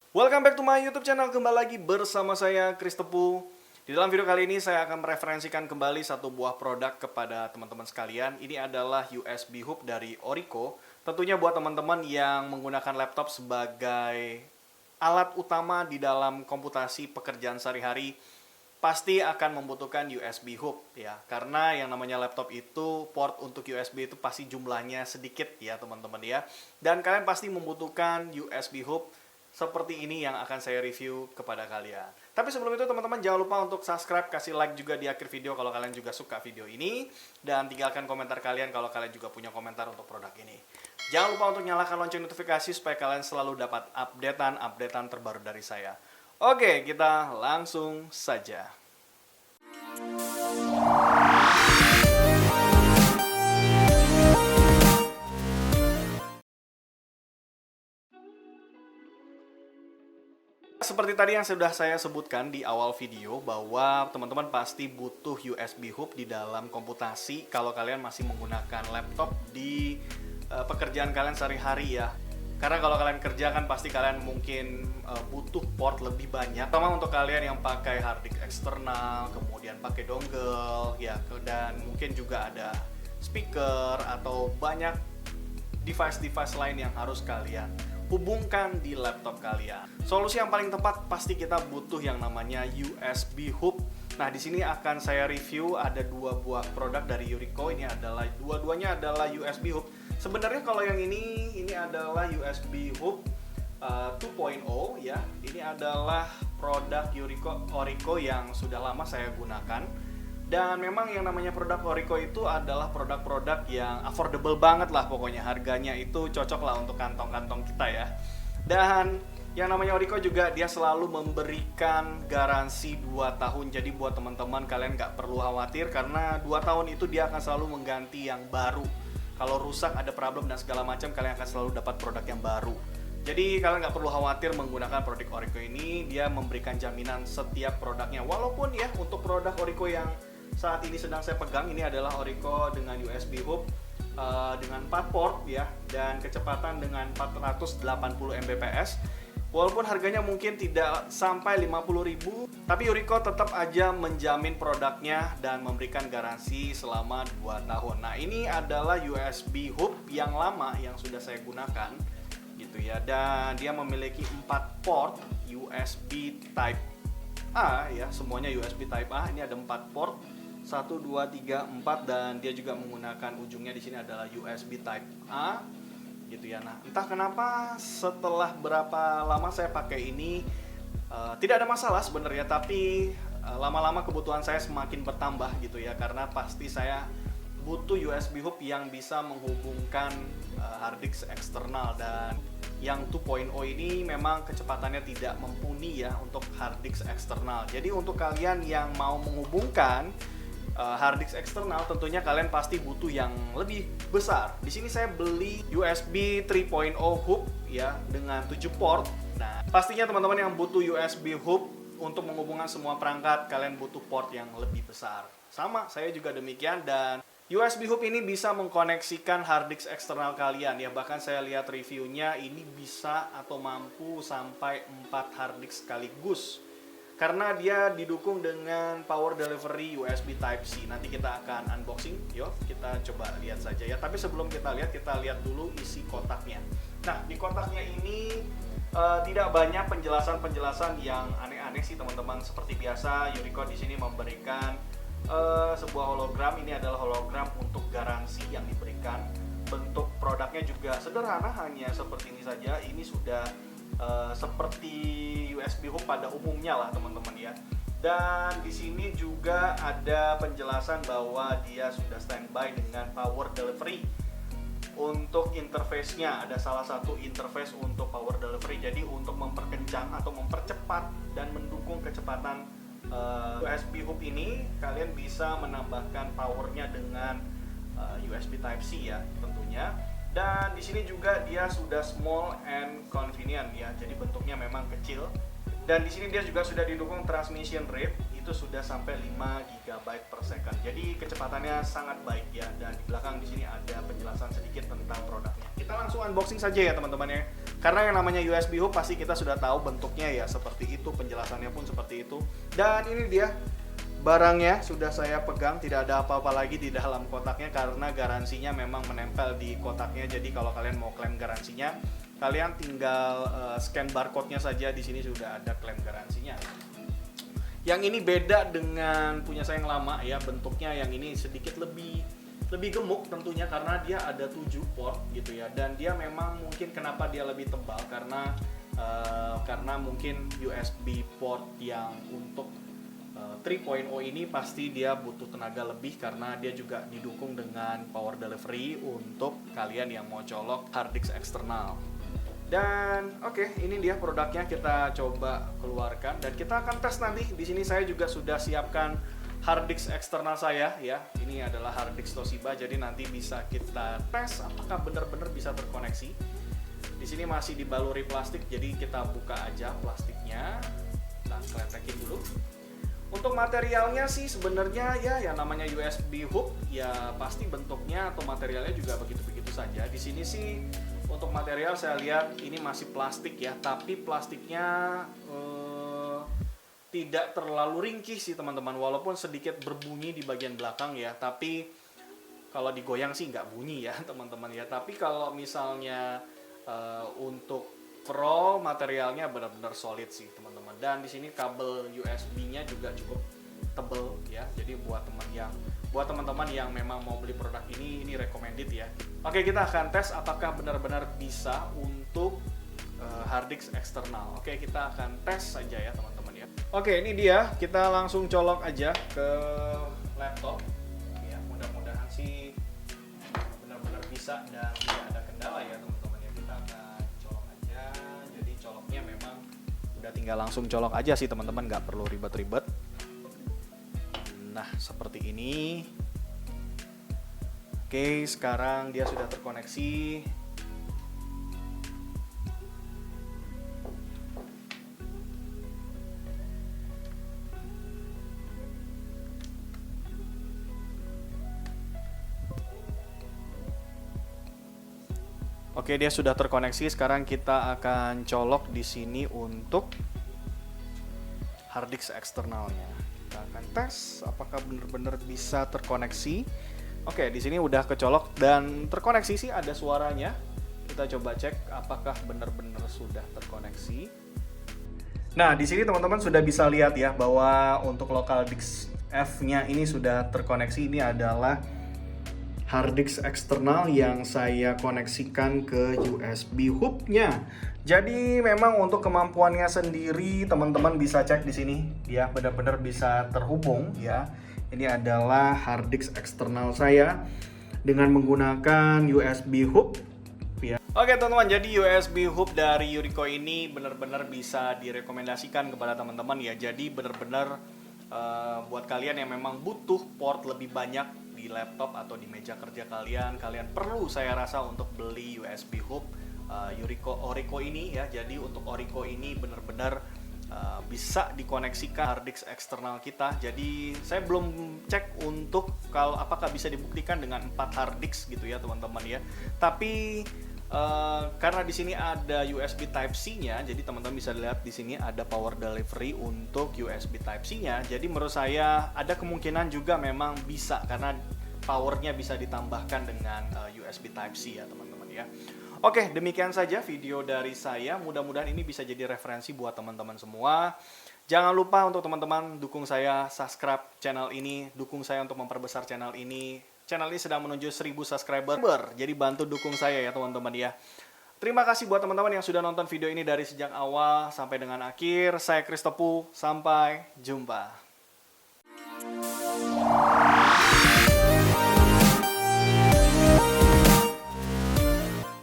Welcome back to my YouTube channel. Kembali lagi bersama saya Chris Tepu. Di dalam video kali ini saya akan mereferensikan kembali satu buah produk kepada teman-teman sekalian. Ini adalah USB hub dari Orico. Tentunya buat teman-teman yang menggunakan laptop sebagai alat utama di dalam komputasi pekerjaan sehari-hari, pasti akan membutuhkan USB hub ya. Karena yang namanya laptop itu port untuk USB itu pasti jumlahnya sedikit ya teman-teman ya. Dan kalian pasti membutuhkan USB hub seperti ini yang akan saya review kepada kalian. Tapi sebelum itu teman-teman jangan lupa untuk subscribe, kasih like juga di akhir video kalau kalian juga suka video ini. Dan tinggalkan komentar kalian kalau kalian juga punya komentar untuk produk ini. Jangan lupa untuk nyalakan lonceng notifikasi supaya kalian selalu dapat updatean terbaru dari saya. Oke, kita langsung saja. Seperti tadi yang sudah saya sebutkan di awal video bahwa teman-teman pasti butuh USB hub di dalam komputasi kalau kalian masih menggunakan laptop di pekerjaan kalian sehari-hari ya. Karena kalau kalian kerja kan pasti kalian mungkin butuh port lebih banyak. Terutama untuk kalian yang pakai hard disk eksternal, kemudian pakai dongle ya, dan mungkin juga ada speaker atau banyak device-device lain yang harus kalian hubungkan di laptop kalian. Solusi yang paling tepat pasti kita butuh yang namanya USB hub. Nah, di sini akan saya review ada dua buah produk dari Orico. Ini adalah dua-duanya adalah USB hub. Sebenarnya kalau yang ini adalah USB hub 2.0 ya. Ini adalah produk Orico yang sudah lama saya gunakan. Dan memang yang namanya produk Orico itu adalah produk-produk yang affordable banget lah pokoknya. Harganya itu cocok lah untuk kantong-kantong kita ya. Dan yang namanya Orico juga dia selalu memberikan garansi 2 tahun. Jadi buat teman-teman kalian nggak perlu khawatir karena 2 tahun itu dia akan selalu mengganti yang baru. Kalau rusak ada problem dan segala macam kalian akan selalu dapat produk yang baru. Jadi kalian nggak perlu khawatir menggunakan produk Orico ini. Dia memberikan jaminan setiap produknya. Walaupun ya untuk produk Orico yang saat ini sedang saya pegang ini adalah Orico dengan USB hub dengan 4 port ya dan kecepatan dengan 480 Mbps. Walaupun harganya mungkin tidak sampai 50.000, tapi Orico tetap aja menjamin produknya dan memberikan garansi selama 2 tahun. Nah, ini adalah USB hub yang lama yang sudah saya gunakan gitu ya, dan dia memiliki 4 port USB Type A ya, semuanya USB Type A. Ini ada 4 port 1, 2, 3, 4 dan dia juga menggunakan ujungnya di sini adalah USB Type A gitu ya. Nah, entah kenapa setelah berapa lama saya pakai ini tidak ada masalah sebenarnya, tapi lama-lama kebutuhan saya semakin bertambah gitu ya, karena pasti saya butuh USB hub yang bisa menghubungkan hard disk eksternal. Dan yang 2.0 ini memang kecepatannya tidak mumpuni ya untuk hard disk eksternal. Jadi untuk kalian yang mau menghubungkan hard disk eksternal, tentunya kalian pasti butuh yang lebih besar. Di sini saya beli USB 3.0 hub ya dengan 7 port. Nah, pastinya teman-teman yang butuh USB hub untuk menghubungkan semua perangkat, kalian butuh port yang lebih besar. Sama, saya juga demikian. Dan USB hub ini bisa mengkoneksikan hard disk eksternal kalian ya. Bahkan saya lihat reviewnya ini bisa atau mampu sampai 4 hard disk sekaligus. Karena dia didukung dengan power delivery USB Type-C. Nanti kita akan unboxing, yuk kita coba lihat saja ya. Tapi sebelum kita lihat dulu isi kotaknya. Nah, di kotaknya ini tidak banyak penjelasan-penjelasan yang aneh-aneh sih teman-teman. Seperti biasa, Orico di sini memberikan sebuah hologram. Ini adalah hologram untuk garansi yang diberikan. Bentuk produknya juga sederhana, hanya seperti ini saja. Ini sudah seperti USB hub pada umumnya lah teman-teman ya. Dan di sini juga ada penjelasan bahwa dia sudah standby dengan power delivery. Untuk interface-nya ada salah satu interface untuk power delivery. Jadi untuk memperkencang atau mempercepat dan mendukung kecepatan USB hub ini, kalian bisa menambahkan powernya dengan USB Type-C ya tentunya. Dan di sini juga dia sudah small and convenient ya, jadi bentuknya memang kecil. Dan di sini dia juga sudah didukung transmission rate, itu sudah sampai 5 GB per second. Jadi kecepatannya sangat baik ya. Dan di belakang di sini ada penjelasan sedikit tentang produknya. Kita langsung unboxing saja ya teman-teman ya. Karena yang namanya USB hub pasti kita sudah tahu bentuknya ya seperti itu, penjelasannya pun seperti itu. Dan ini dia barangnya, sudah saya pegang, tidak ada apa-apa lagi di dalam kotaknya karena garansinya memang menempel di kotaknya. Jadi kalau kalian mau klaim garansinya, kalian tinggal scan barcode-nya saja, di sini sudah ada klaim garansinya. Yang ini beda dengan punya saya yang lama ya, bentuknya yang ini sedikit lebih gemuk tentunya karena dia ada 7 port gitu ya, dan dia memang mungkin kenapa dia lebih tebal karena mungkin USB port yang untuk 3.0 ini pasti dia butuh tenaga lebih karena dia juga didukung dengan power delivery untuk kalian yang mau colok hard disk eksternal. Dan oke, ini dia produknya, kita coba keluarkan dan kita akan tes nanti. Di sini saya juga sudah siapkan hard disk eksternal saya ya. Ini adalah hard disk Toshiba, jadi nanti bisa kita tes apakah benar-benar bisa terkoneksi. Di sini masih dibaluri plastik, jadi kita buka aja plastiknya. Kita kletekin dulu. Untuk materialnya sih sebenarnya ya yang namanya USB hub ya pasti bentuknya atau materialnya juga begitu-begitu saja. Di sini sih untuk material saya lihat ini masih plastik ya, tapi plastiknya tidak terlalu ringkih sih teman-teman, walaupun sedikit berbunyi di bagian belakang ya, tapi kalau digoyang sih nggak bunyi ya teman-teman ya. Tapi kalau misalnya untuk Pro materialnya benar-benar solid sih teman-teman. Dan di sini kabel USB-nya juga cukup tebel ya. Jadi buat teman-teman yang memang mau beli produk ini recommended ya. Oke, kita akan tes apakah benar-benar bisa untuk hard disk eksternal. Oke, kita akan tes saja ya teman-teman ya. Oke, ini dia. Kita langsung colok aja ke laptop. Ya, mudah-mudahan sih benar-benar bisa dan tidak ada kendala ya teman-teman ya. Kita akan colok aja. Jadi coloknya memang udah tinggal langsung colok aja sih teman-teman, nggak perlu ribet-ribet. Nah, seperti ini. Oke, sekarang dia sudah terkoneksi. Oke, dia sudah terkoneksi. Sekarang kita akan colok di sini untuk hard disk eksternalnya. Kita akan tes apakah benar-benar bisa terkoneksi. Oke, di sini udah kecolok dan terkoneksi sih, ada suaranya. Kita coba cek apakah benar-benar sudah terkoneksi. Nah, di sini teman-teman sudah bisa lihat ya bahwa untuk local disk F-nya ini sudah terkoneksi. Ini adalah hard disk eksternal yang saya koneksikan ke USB hub-nya. Jadi memang untuk kemampuannya sendiri teman-teman bisa cek di sini ya, benar-benar bisa terhubung ya. Ini adalah hard disk eksternal saya dengan menggunakan USB hub ya. Oke teman-teman, jadi USB hub dari Yuriko ini benar-benar bisa direkomendasikan kepada teman-teman ya. Jadi benar-benar buat kalian yang memang butuh port lebih banyak di laptop atau di meja kerja kalian perlu saya rasa untuk beli USB hub Oriko ini ya. Jadi untuk Oriko ini benar-benar bisa dikoneksikan hard disk eksternal kita. Jadi saya belum cek untuk kalau apakah bisa dibuktikan dengan 4 hard disk gitu ya teman-teman ya. Tapi karena di sini ada USB Type C-nya, jadi teman-teman bisa lihat di sini ada power delivery untuk USB Type C-nya. Jadi menurut saya ada kemungkinan juga memang bisa karena powernya bisa ditambahkan dengan USB Type C ya teman-teman ya. Oke, demikian saja video dari saya. Mudah-mudahan ini bisa jadi referensi buat teman-teman semua. Jangan lupa untuk teman-teman dukung saya, subscribe channel ini, dukung saya untuk memperbesar channel ini. Channel ini sedang menuju 1000 subscriber. Jadi bantu dukung saya ya teman-teman ya. Terima kasih buat teman-teman yang sudah nonton video ini dari sejak awal sampai dengan akhir. Saya Kristopu, sampai jumpa.